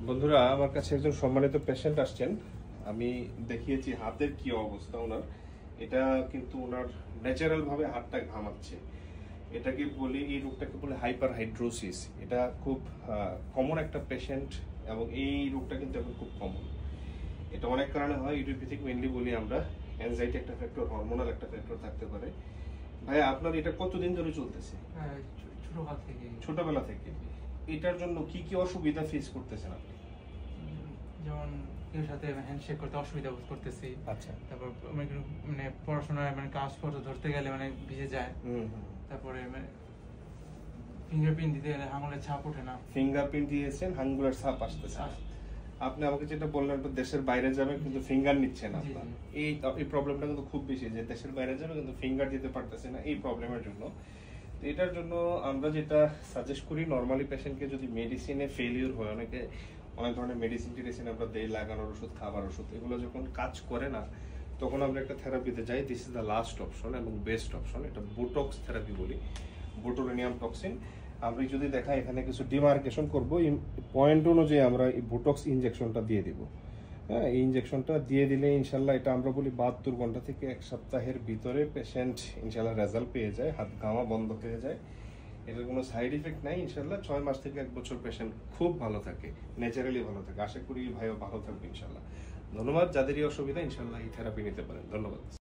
বন্ধুরা, আমার কাছে একজন সম্মানিত পেশেন্ট আসছেন। আমি দেখিয়েছি হাতের কি অবস্থা ওনার। এটা কিন্তু ওনার ন্যাচারাল ভাবে হাতটা ঘামাচ্ছে। এটাকে বলি, এই রোগটাকে বলে হাইপার হাইড্রোসিস। এটা খুব কমন একটা পেশেন্ট এবং এই রোগটা কিন্তু এখন খুব কমন। এটা অনেক কারণে হয়, ইডিওপ্যাথিক মেইনলি বলি আমরা। অ্যাংজাইটি একটা ফ্যাক্টর, হরমোনাল একটা ফ্যাক্টর থাকতে পারে। ভাইয়া, আপনার এটা কতদিন ধরে চলতেছে? ছোটবেলা থেকে। এটার জন্য কি কি অসুবিধা ফেস করতেছেন আপনি? যেমন কেউ সাথে হ্যান্ডশেক করতে অসুবিধা বোধ করতেছি। আচ্ছা। তারপর মানে পড়াশোনায় কাগজপত্র ধরতে গেলে ভিজে যায়। তারপরে ফিঙ্গারপ্রিন্ট দিতে গেলে আঙুলের ছাপ ওঠে না। ফিঙ্গারপ্রিন্ট দিয়েছেন, আঙ্গুলের ছাপ আসতেছে। আপনি আমাকে যেটা বললেন, দেশের বাইরে যাবেন কিন্তু ফিঙ্গার নিচ্ছে না আপনার। এই প্রবলেমটা কিন্তু খুব বেশি, যে দেশের বাইরে যাবে কিন্তু ফিঙ্গার দিতে পারতেছে না এই প্রবলেমের জন্য। তো এটার জন্য আমরা যেটা সাজেস্ট করি, নর্মালি পেশেন্টকে যদি মেডিসিনে ফেলিওর হয়, অনেক ধরনের মেডিসিন আমরা দেই, লাগানোর ওষুধ, খাবার ওষুধ, এগুলো যখন কাজ করে না, তখন আমরা একটা থেরাপিতে যাই। This is the last option এবং বেস্ট অপশন। এটা বোটক্স থেরাপি বলি, বোটুলিনিয়াম টক্সিন। আমরা যদি দেখা এখানে কিছু ডিমার্কেশন করব, পয়েন্ট অনুযায়ী আমরা এই বোটক্স ইনজেকশনটা দিয়ে দিব। হ্যাঁ, এই ইনজেকশনটা দিয়ে দিলে ইনশাল্লাহ, এটা আমরা বলি 72 ঘন্টা থেকে 1 সপ্তাহের ভিতরে পেশেন্ট ইনশাল্লাহ রেজাল্ট পেয়ে যায়, হাত ঘামা বন্ধ হয়ে যায়। এটার কোনো সাইড ইফেক্ট নাই। ইনশাল্লাহ 6 মাস থেকে 1 বছর পেশেন্ট খুব ভালো থাকে, ন্যাচারালি ভালো থাকে। আশা করি ভাইও ভালো থাকবে ইনশাল্লাহ। ধন্যবাদ। যাদেরই অসুবিধা ইনশাল্লাহ এই থেরাপি নিতে পারেন। ধন্যবাদ।